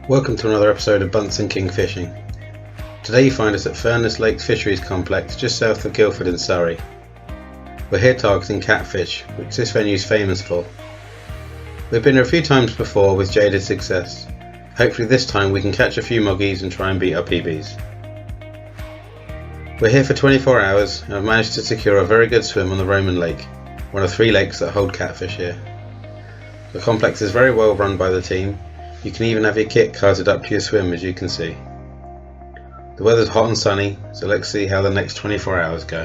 Welcome to another episode of Bunce and King Fishing. Today you find us at Furnace Fisheries Complex just south of Guildford in Surrey. We're here targeting catfish, which this venue is famous for. We've been here a few times before with jaded success. Hopefully this time we can catch a few moggies and try and beat our PBs. We're here for 24 hours and have managed to secure a very good swim on the Roman Lake, one of 3 lakes that hold catfish here. The complex is very well run by the team. You can even have your kit carted up to your swim, as you can see. The weather's hot and sunny, so let's see how the next 24 hours go.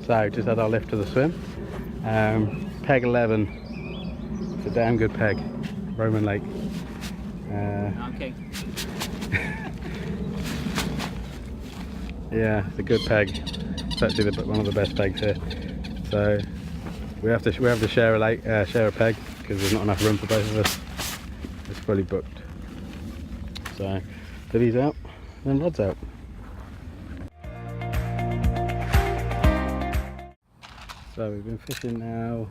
So just had our lift to the swim. Peg 11. It's a damn good peg. Roman Lake. Okay. Yeah, it's a good peg. It's actually one of the best pegs here. So we have to share a peg because there's not enough room for both of us. It's fully booked. So divvy's out, then rod's out. So we've been fishing now.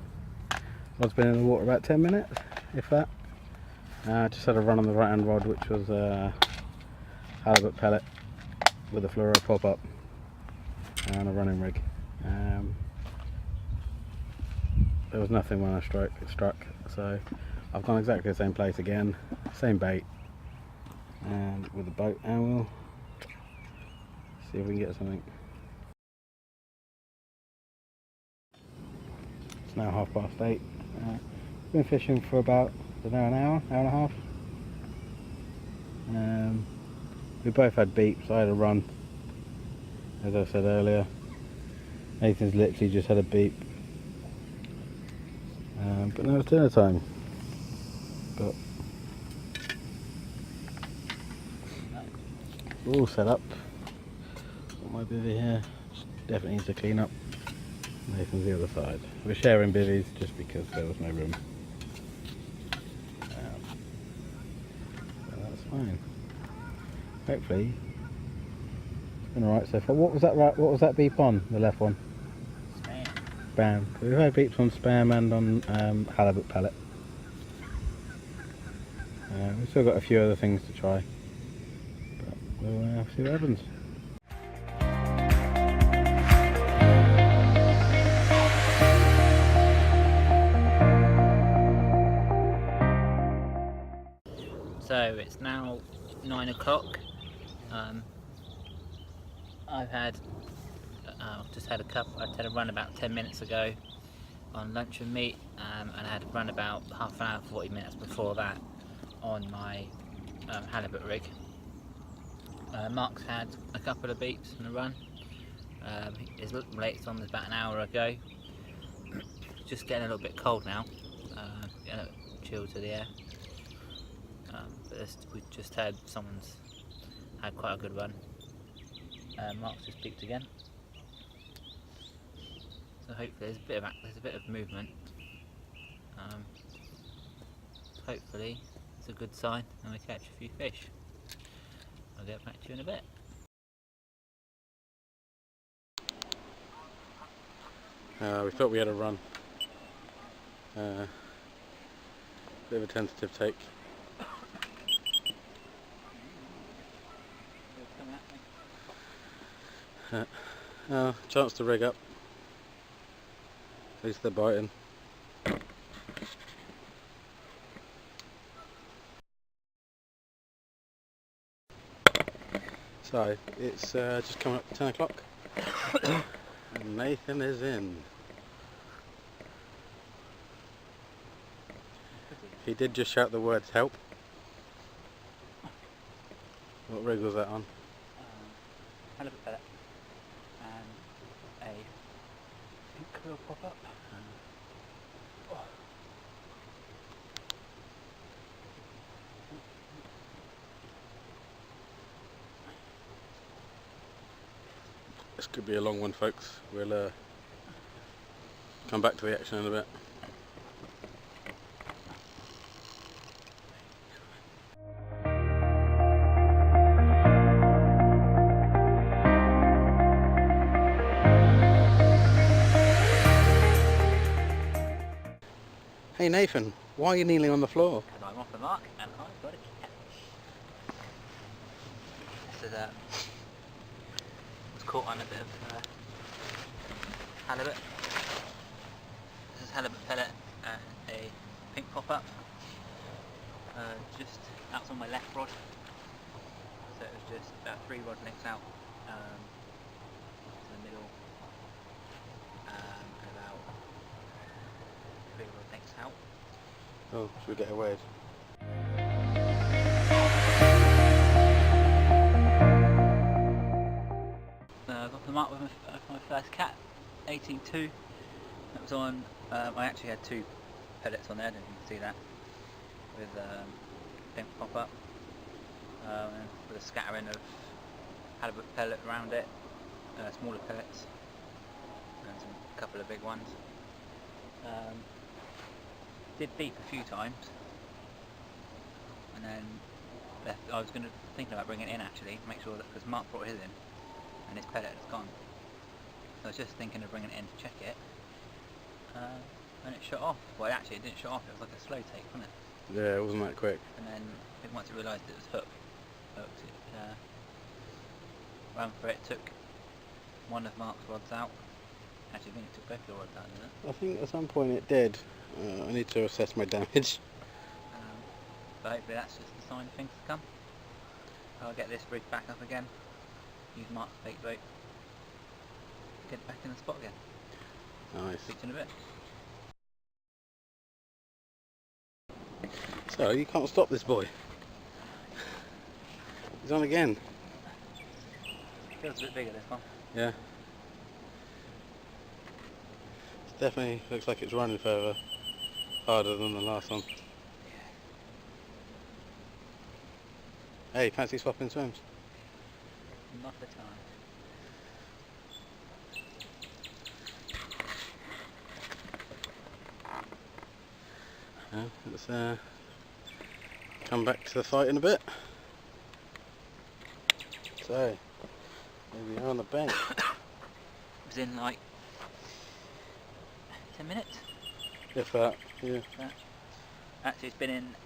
Rod's been in the water about 10 minutes, if that. Just had a run on the right hand rod, which was a halibut pellet with a fluoro pop up and a running rig. There was nothing when I struck, so I've gone exactly the same place again, same bait, and with the boat, and we'll see if we can get something. It's now 8:30. Been fishing for about, I don't know, an hour and a half. We both had beeps. I had a run, as I said earlier. Nathan's literally just had a beep. But now it's dinner time. But we're all set up. Got my bivvy here. Definitely needs to clean up. Nathan's the other side. We're sharing bivvies just because there was no room. So that's fine. Hopefully it's been alright so far. What was that what was that beep on? The left one? Spam. We've had beeps on spam and on halibut pellet. We've still got a few other things to try, but we'll see what happens. So it's now 9 o'clock. I've just had a run about 10 minutes ago on lunch and meat, and I had a run about half an hour, 40 minutes before that on my halibut rig. Mark's had a couple of beeps on the run. His latest one was about an hour ago. Just getting a little bit cold now, getting a little chill to the air. But we've just had someone's had quite a good run. Mark's just peaked again. So hopefully there's a bit of movement. Hopefully it's a good sign and we catch a few fish. I'll get back to you in a bit. We thought we had a run. Bit of a tentative take. Chance to rig up. At least they're biting. So it's just coming up to 10 o'clock and Nathan is in. He did just shout the words help. What rig was that on? Halibut pellet and a pink quill pop-up. This could be a long one, folks. We'll come back to the action in a bit. Hey Nathan, why are you kneeling on the floor? And I'm off the mark and I've got a catfish. This is was caught on a bit of halibut. This is halibut pellet and a pink pop-up. Just out on my left rod. So it was just about 3 rod lengths out to the middle. And about 3 rod lengths out. Oh, should we get a wedge? I got the mark with my first cat, 18.2. That was on, I actually had 2 pellets on there, I don't know if you can see that, with pink pop-up, with a scattering of halibut pellet around it, smaller pellets, and a couple of big ones. Did beep a few times, and then I was thinking about bringing it in actually, to make sure that, because Mark brought his in, and his pellet has gone. So I was just thinking of bringing it in to check it, and it shut off. Well, actually it didn't shut off, it was like a slow take, wasn't it? Yeah, it wasn't that quick. And then I think once it realised it was hooked, it ran for it, took one of Mark's rods out. Actually I think it took both your rods out, didn't it? I think at some point it did. I need to assess my damage. But hopefully that's just a sign of things to come. I'll get this rig back up again, use Mark's bait boat, get it back in the spot again. Nice. Speak to you in a bit. So, you can't stop this boy. He's on again. Feels a bit bigger this one. Yeah. It definitely looks like it's running further. Harder than the last one. Hey, fancy swapping swims? Not the time. Let's come back to the fight in a bit. So, here we are on the bank. It was in like 10 minutes. If that, yeah. Actually, it's been in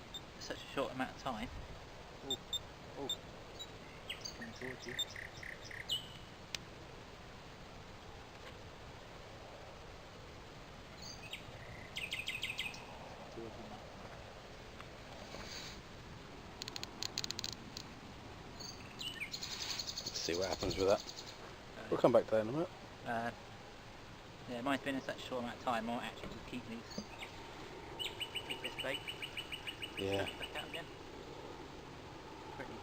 such a short amount of time. Oh, coming towards you. Let's see what happens with that. We'll come back to that in a minute. Yeah, mine's been in such a short amount of time. I might actually just keep this bait. Yeah. Back out again. Pretty.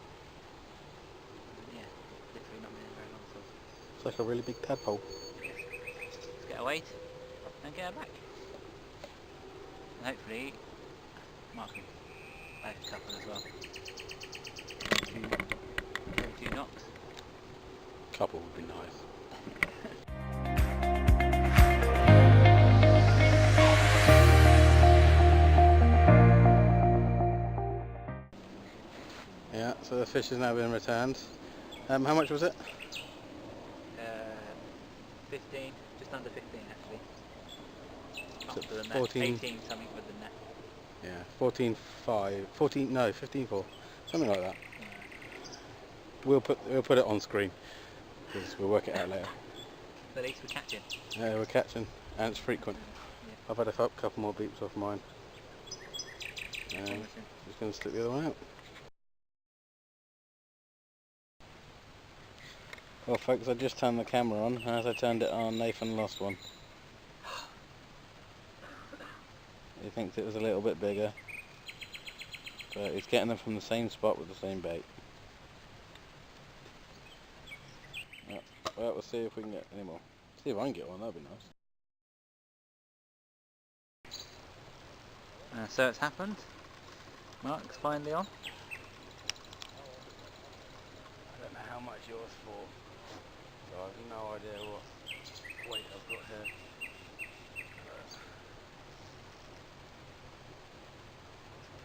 Yeah, literally not been in very long. So It's like a really big tadpole. let's get a weight and get her back. And hopefully, Mark can bag a couple as well. Two knocks. Couple would be nice. Yeah, so the fish has now been returned. How much was it? 15, just under 15 actually. Not for the net. 14, 18 something with the net. yeah, 14.5, 14, no, 15.4, something like that. Yeah. We'll put it on screen because we'll work it out later. But at least we're catching. Yeah, we're catching, and it's frequent. Yeah. I've had a couple more beeps off mine. Just going to stick the other one out. Well folks, I just turned the camera on, and as I turned it on, Nathan lost one. He thinks it was a little bit bigger, but he's getting them from the same spot with the same bait. Yeah. Well, we'll see if we can get any more. See if I can get one, that'd be nice. So it's happened. Mark's finally on. I don't know how much yours for, so I have no idea what weight I've got here. It's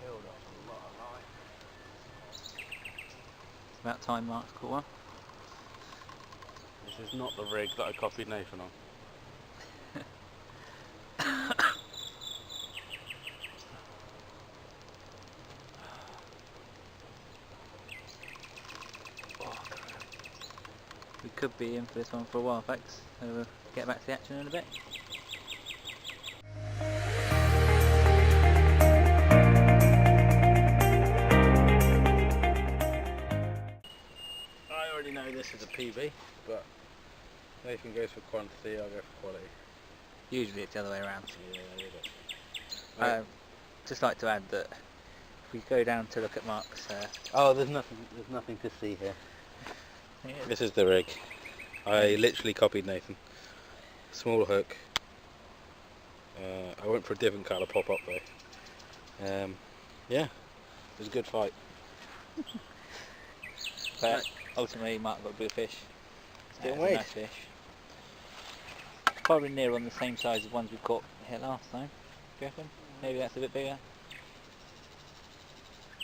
peeled off a lot of line. It's about time Mark's caught one. This is not the rig that I copied Nathan on. We could be in for this one for a while, folks. So we'll get back to the action in a bit. I already know this is a PB, but Nathan goes for quantity, I'll go for quality. Usually it's the other way around. Yeah, there you go. Just like to add that if we go down to look at Mark's... Oh, there's nothing to see here. This is the rig. I literally copied Nathan. Small hook. I went for a different colour pop-up though. Yeah, it was a good fight. But ultimately Mark got a good fish. Still It's a weighed. nice fish. Probably near on the same size as ones we caught here last time. Do you reckon? Maybe that's a bit bigger.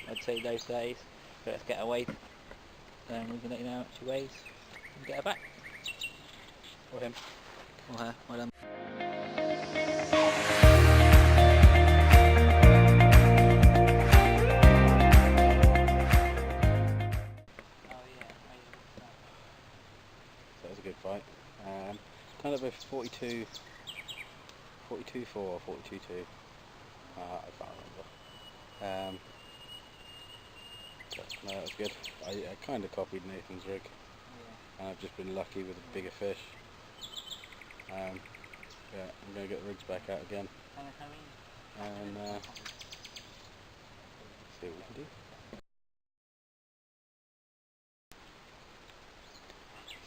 I'd say low 30s. But let's get her weighed. Then we can let you know how much she weighs and get her back. Or him. Or her. Well done. So that was a good fight. Kind of a 42.4 or 42.2. I can't remember. But no, that was good. I kind of copied Nathan's rig, and I've just been lucky with a bigger fish. Yeah, I'm going to get the rigs back out again and see what we can do.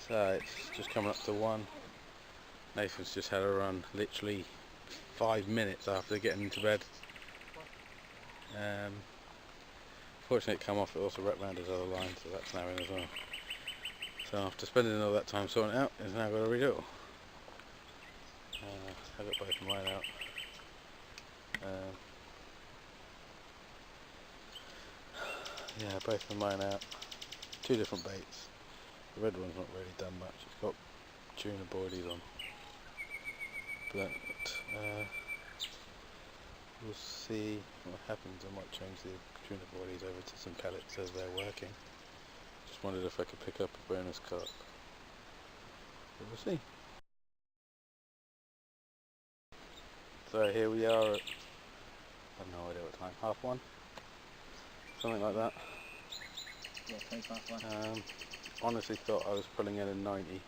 So it's just coming up to 1. Nathan's just had a run literally 5 minutes after getting into bed. Fortunately it came off, it also wrapped around his other line, so that's now in as well. So after spending all that time sorting it out, he's now got to redo it all. I've got both of mine out. Yeah, both of mine out. 2 different baits. The red one's not really done much, it's got tuna boardies on. But we'll see what happens. I might change the tuna boardies over to some pellets as they're working. Just wondered if I could pick up a bonus carp. But we'll see. So here we are at, I have no idea what time, 1:30? Something like that. Yeah, 20 past 1. Honestly thought I was pulling in a 90. It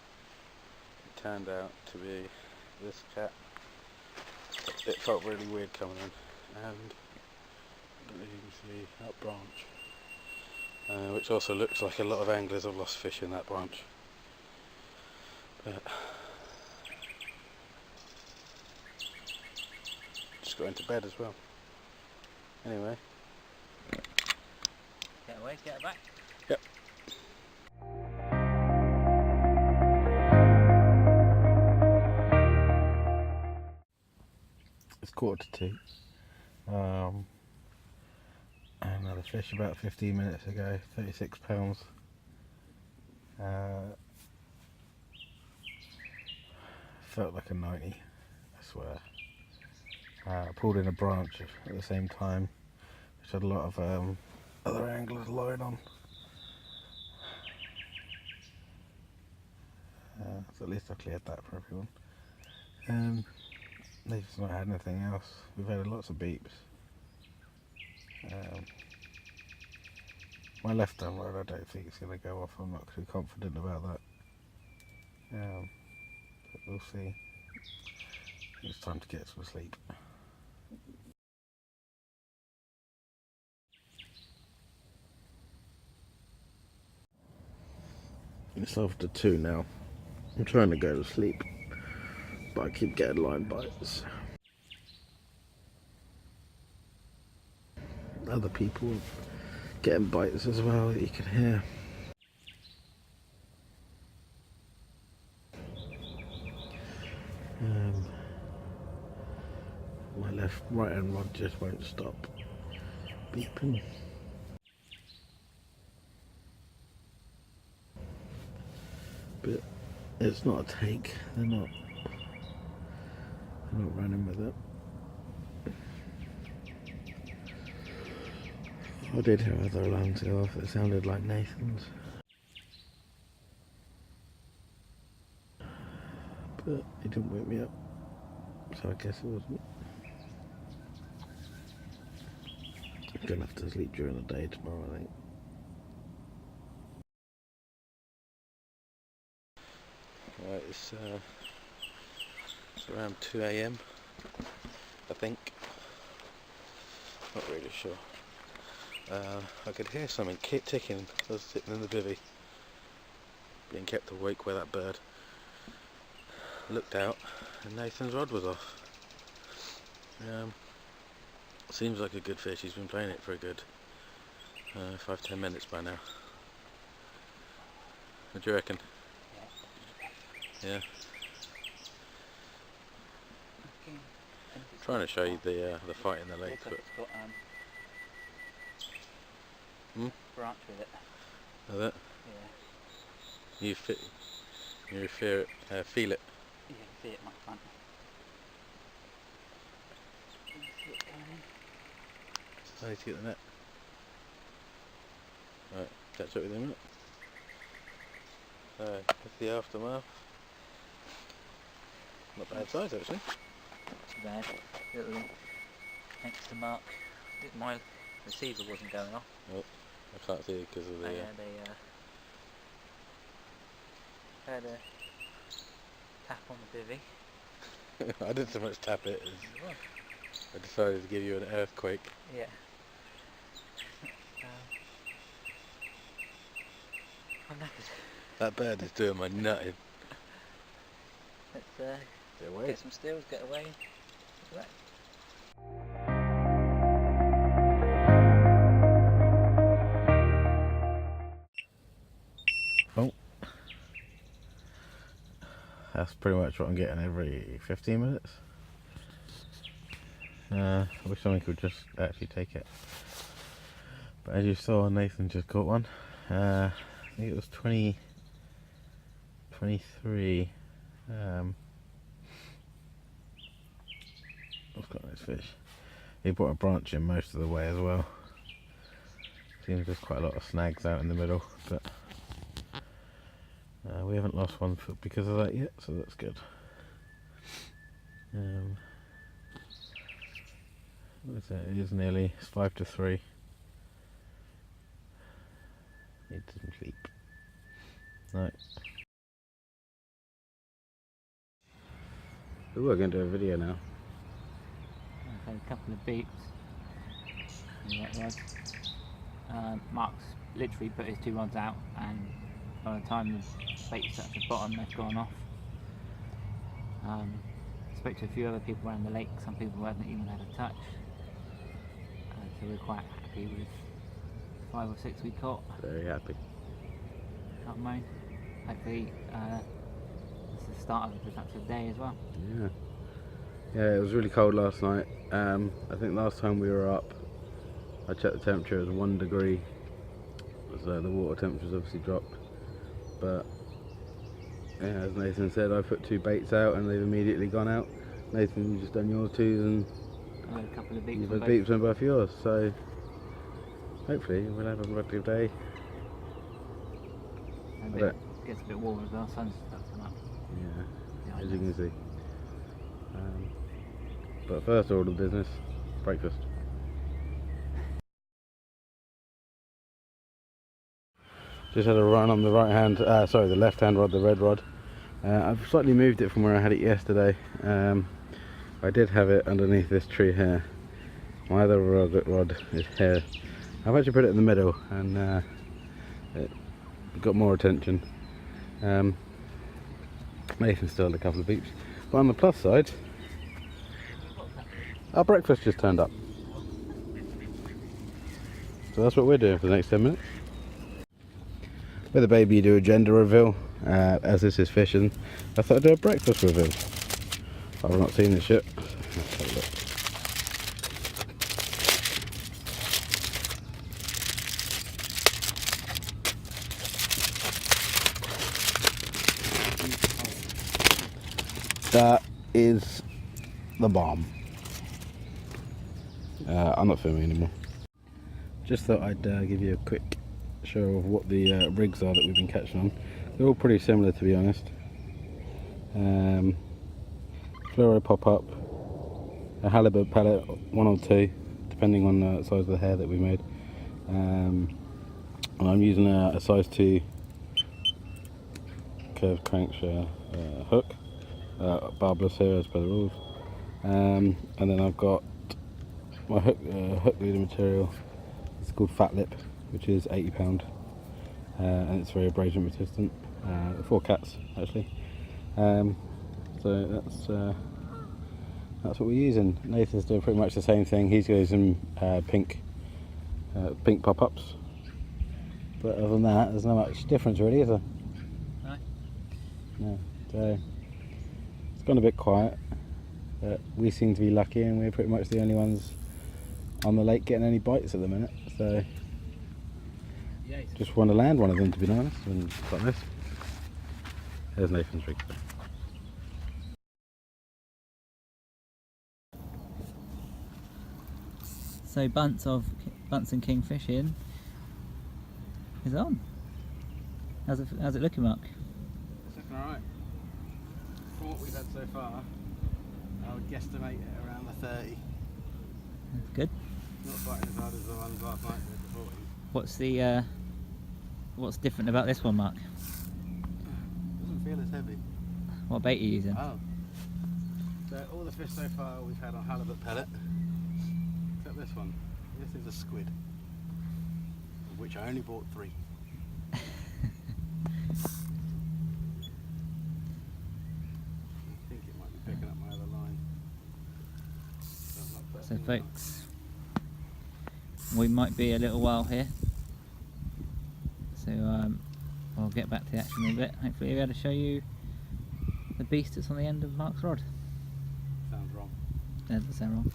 turned out to be this cat. It felt really weird coming in, and I don't know if you can see that branch, which also looks like a lot of anglers have lost fish in that branch. But just got into bed as well. Anyway. Get away, get her back. Yep. It's 1:45. Another fish about 15 minutes ago, 36 pounds. Felt like a 90, I swear. pulled in a branch at the same time, which had a lot of other anglers lying on. So at least I cleared that for everyone. They've just not had anything else. We've had lots of beeps. My left arm rod, I don't think it's going to go off. I'm not too confident about that. But we'll see. It's time to get some sleep. It's after 2 now. I'm trying to go to sleep, but I keep getting line bites. Other people getting bites as well that you can hear. My right hand rod just won't stop beeping. But it's not a take, they're not running with it. I did hear other alarms go off, it sounded like Nathan's. But he didn't wake me up, so I guess it wasn't. I'm gonna have to sleep during the day tomorrow, I think. Right, it's around 2 AM, I think. Not really sure. I could hear something ticking. I was sitting in the bivvy, being kept awake by that bird. Looked out, and Nathan's rod was off. Seems like a good fish. He's been playing it for a good 5-10 minutes by now. What do you reckon? Yeah. I'm trying to show you the fight in the lake, but branch with it. Is it? Yeah. You feel it? Yeah, see it in my front. See it coming in. I need to get the net. Right, catch up with you in a minute. That's the aftermath. Not bad size actually. Not too bad. Little extra mark. My receiver wasn't going off. Oh, I can't see it because of the... They had a tap on the bivvy. I didn't so much tap it as I decided to give you an earthquake. Yeah. I'm knackered. That bird is doing my nutting. Let's Get away. get some stills, get away. Right. Oh. That's pretty much what I'm getting every 15 minutes. I wish someone could just actually take it. But as you saw, Nathan just caught one. I think it was 23. I've got a nice fish. He brought a branch in most of the way as well. Seems there's quite a lot of snags out in the middle, but we haven't lost one because of that yet, so that's good. What is it? It is nearly 5 to 3. Need some sleep. Right. We're going to do a video now. I've had a couple of beeps in that rod. Mark's literally put his 2 rods out, and by the time the bait's at the bottom, they've gone off. Spoke to a few other people around the lake. Some people hadn't even had a touch. So we're quite happy with 5 or 6 we caught. Very happy. Can't moan. Hopefully it's the start of a productive day as well. Yeah. Yeah, it was really cold last night. I think last time we were up, I checked the temperature, it was 1 degree. So the water temperature's obviously dropped. But yeah, as Nathan said, I put 2 baits out and they've immediately gone out. Nathan, you just done your 2s and I've had a couple of beeps. You've had beeps on both yours, so hopefully we'll have a productive day. It gets a bit warmer as well, sun's about to come up. Yeah, as you can see. But first order of business, breakfast. Just had a run on the right hand, sorry, the left hand rod, the red rod. I've slightly moved it from where I had it yesterday. I did have it underneath this tree here. My other rod is here. I've actually put it in the middle and it got more attention. Nathan still had a couple of beeps. But on the plus side, our breakfast just turned up. So that's what we're doing for the next 10 minutes. With the baby you do a gender reveal, as this is fishing. I thought I'd do a breakfast reveal. I've not seen this yet. Let's have a look. That is the bomb. I'm not filming anymore. Just thought I'd give you a quick show of what the rigs are that we've been catching on. They're all pretty similar, to be honest. Fluoro pop-up, a halibut pellet, 1 or 2, depending on the size of the hair that we made. And I'm using a size 2 curved crankshell hook, barbless here as per the rules. And then I've got my hook leader material. It's called Fat Lip, which is £80, and it's very abrasion resistant. 4 cats actually. So that's what we're using. Nathan's doing pretty much the same thing. He's using pink pop-ups. But other than that, there's not much difference really, is there? No. No. So it's gone a bit quiet, but we seem to be lucky, and we're pretty much the only ones on the lake getting any bites at the minute. So just want to land one of them, to be honest, and got this. There's Nathan's rig. So Bunce and King Fishing is on. How's it looking, Mark? It's looking alright. From what we've had so far, I would guesstimate it around the 30. Good. Not fighting as hard as the ones last night with the 40. What's different about this one, Mark? Doesn't feel as heavy. What bait are you using? Oh. So all the fish so far we've had on halibut pellet, except this one. This is a squid, of which I only bought 3. I think it might be picking up my other line. So folks, we might be a little while here. So I'll get back to the action in a bit. Hopefully I'll be able to show you the beast that's on the end of Mark's rod. Sounds wrong. That doesn't sound wrong.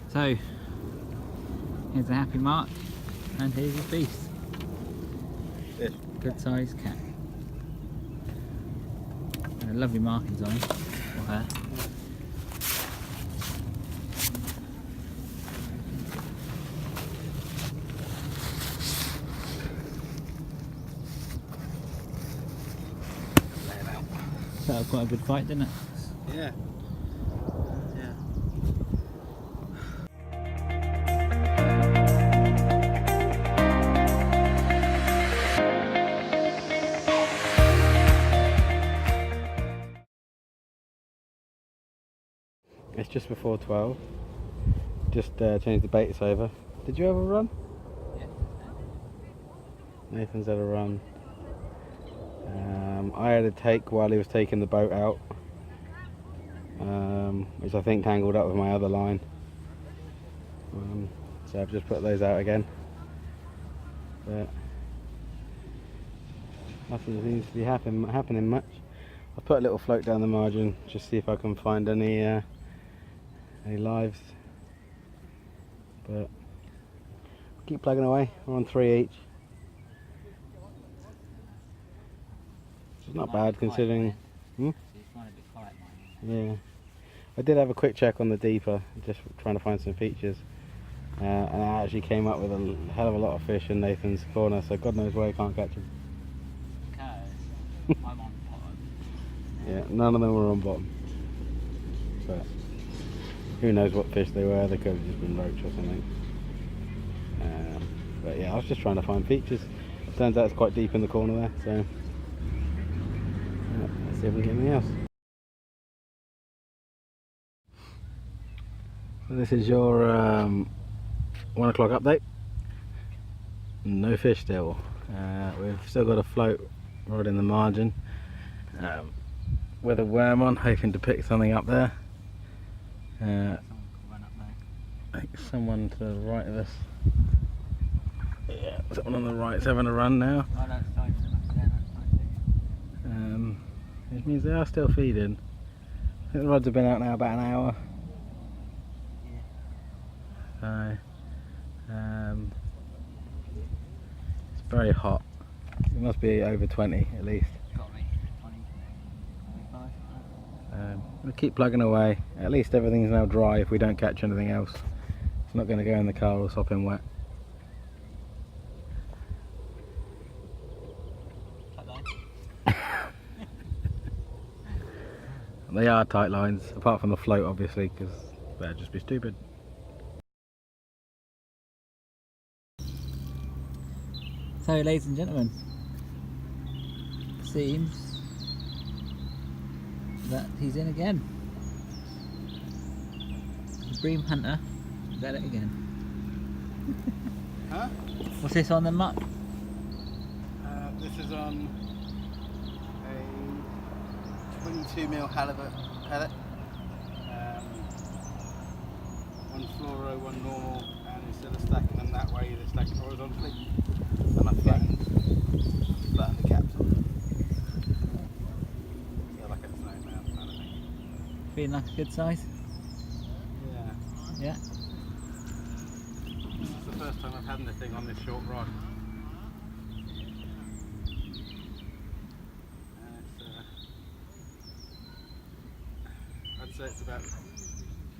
So, here's a happy Mark, and here's his beast. Yes. Good sized cat. And a lovely markings on him, or her. That was quite a good fight, didn't it? Yeah. It's just before 12. Just changed the baits over. Did you have a run? Yeah. Nathan's had a run. I had a take while he was taking the boat out, which I think tangled up with my other line. So I've just put those out again, but nothing seems to be happening much. I've put a little float down the margin just see if I can find any lives, but keep plugging away. We're on 3 each. It's not bad considering. Yeah, I did have a quick check on the deeper, just trying to find some features, and I actually came up with a hell of a lot of fish in Nathan's corner, so God knows why I can't catch them. Because I'm on bottom. Yeah, none of them were on bottom, but who knows what fish they were. They could have just been roach or something. But yeah, I was just trying to find features. Turns out it's quite deep in the corner there, so yeah, let's see if we can get anything else. So this is your 1 o'clock update. No fish still. We've still got a float right in the margin with a worm on, hoping to pick something up there. I think someone to the right of us. Yeah, someone on the right's having a run now. Which means they are still feeding. I think the rods have been out now about an hour. So, it's very hot. It must be over 20 at least. Got me 20, 25. We'll keep plugging away. At least everything's now dry if we don't catch anything else. It's not going to go in the car or sopping wet. They are tight lines, apart from the float obviously, because that'd just be stupid. So, ladies and gentlemen, seems that he's in again. The Bream Hunter is at it again. Huh? What's this on the muck? This is on a 22mm halibut pellet. One fluoro, one normal, and instead of stacking them that way, they're stacked horizontally. And I flattened the caps on. Yeah, like a snowman kind of thing. Feeling like a good size? Yeah. Yeah. This is the first time I've had anything on this short rod. I'd say it's about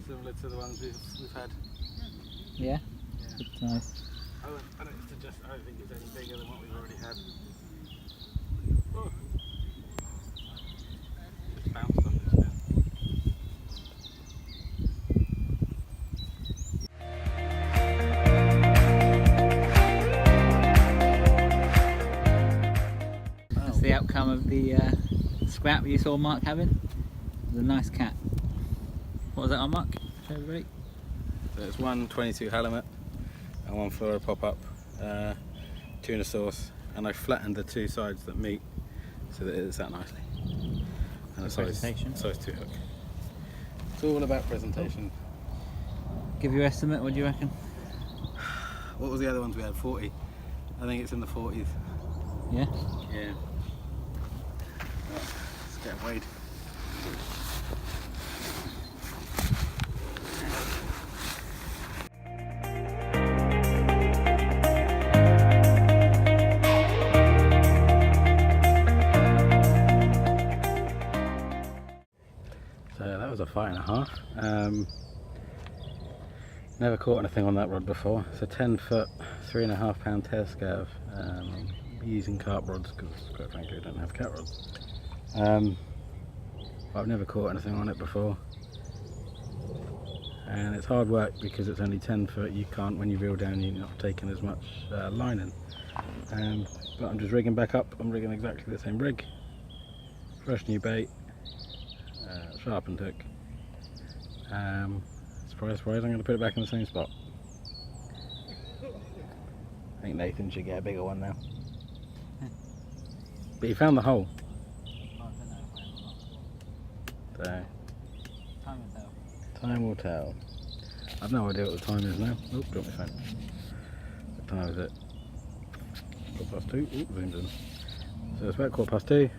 similar to the ones we've had. Yeah? Yeah. Good size. I don't think it's any bigger than what we've already had. Oh. Just bounced off this bit. That's the outcome of the scrap you saw Mark having. It was a nice cat. What was that on, Mark? Show everybody. So it's one 22 halibut and one fluoro pop-up, tuna sauce, and I flattened the two sides that meet so that it sat nicely. And a size 2 hook. It's all about presentation. Give your estimate, what do you reckon? What was the other ones we had? 40. I think it's in the 40s. Yeah? Yeah. Right, let's get weighed. So that was a fight and a half. Never caught anything on that rod before. It's a 10-foot, 3.5 pound Tescav. Using carp rods because, quite frankly, I don't have cat rods. But I've never caught anything on it before. And it's hard work because it's only 10 foot. You can't, when you reel down, you're not taking as much line in. But I'm just rigging back up. I'm rigging exactly the same rig. Fresh new bait. Sharpened hook. Surprise, surprise, I'm going to put it back in the same spot. I think Nathan should get a bigger one now. But he found the hole. So, time will tell. I've no idea what the time is now. Oh, got my phone. What time is it? 2:15. Ooh, zoomed in. So it's about 2:15.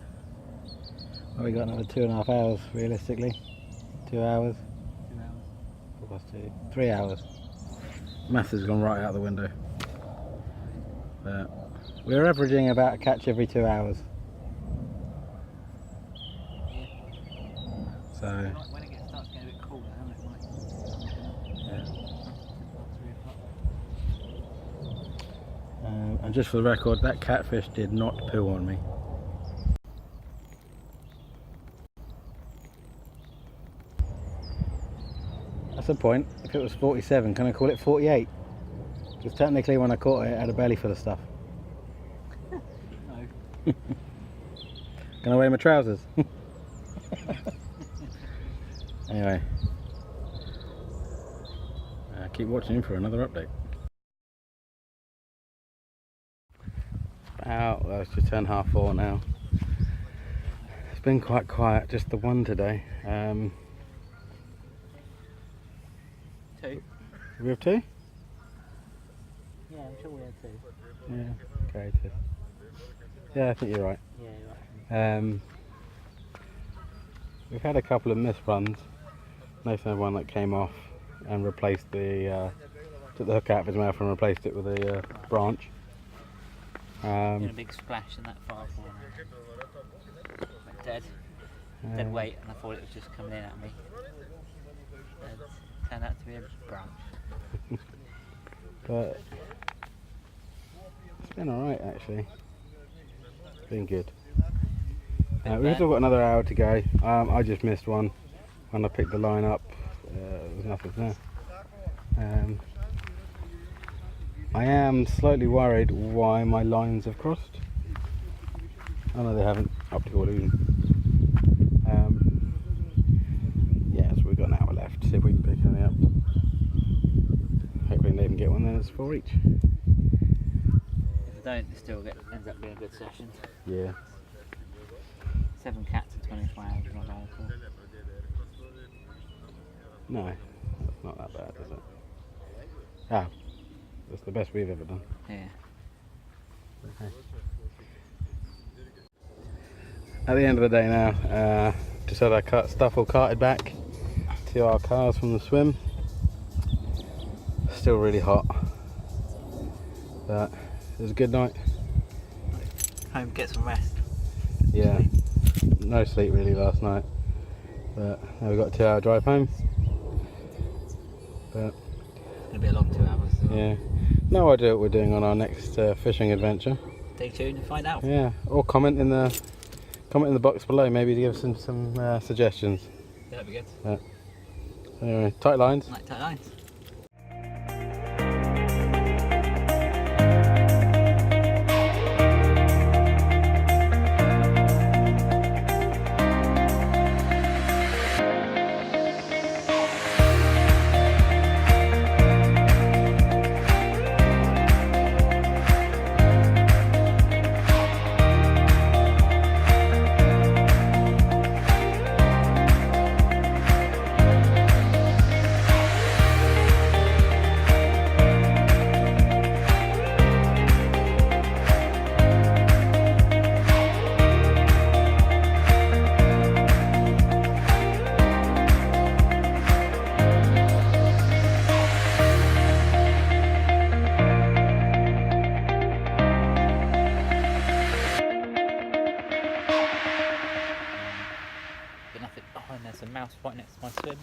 Well, we got another 2.5 hours realistically. 2 hours. 2 hours. 2:15. 3 hours. Maths has gone right out the window. But we're averaging about a catch every 2 hours. So. When it starts getting a bit cooler, it might. Yeah. And just for the record, that catfish did not poo on me. That's the point. If it was 47, can I call it 48? Because technically when I caught it, it had a belly full of stuff. No. Can I wear my trousers? Anyway. Keep watching for another update. Well, it's just turned 4:30 now. It's been quite quiet, just the one today. 2. We have 2? Yeah, I'm sure we had 2. Yeah, creative. Yeah, I think you're right. Yeah, you're right. We've had a couple of missed runs. Nathan had one that came off and replaced the took the hook out of his mouth and replaced it with a branch. Been a big splash in that far corner. Like dead weight, and I thought it was just coming in at me. It turned out to be a branch. But it's been alright actually. It's been good. We've still got another hour to go. I just missed one when I picked the line up. There was nothing there. I am slightly worried why my lines have crossed. Oh no, they haven't. Optical illusion. Yeah, so we've got an hour left. See if we can pick any up. Hopefully they can get one. Then it's 4 each. If they don't, it still ends up being a good session. Yeah. 7 cats in 24 hours is not bad at all. No, that's not that bad, is it? Ah, that's the best we've ever done. Yeah. Okay. At the end of the day now, just had our stuff all carted back to our cars from the swim. Still really hot, but it was a good night. Home, get some rest. Yeah, no sleep really last night, but now we've got a 2-hour drive home. But It's going to be a long 2 hours. So yeah, no idea what we're doing on our next fishing adventure. stay tuned and find out. Yeah, or comment in the box below, maybe to give us some suggestions. Yeah, that'd be good. Anyway, tight lines. Like tight lines. There's a mouse right next to my swim.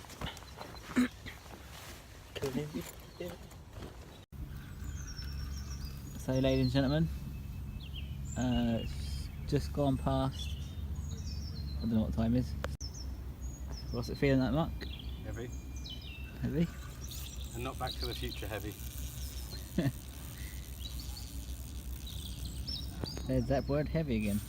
So, ladies and gentlemen, it's just gone past. I don't know what time is. What's it feeling like, Mark? Heavy. Heavy? And not Back to the Future heavy. There's that word, heavy again.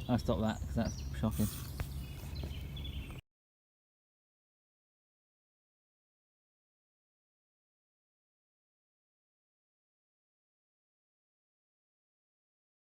I'll stop that because that's shocking.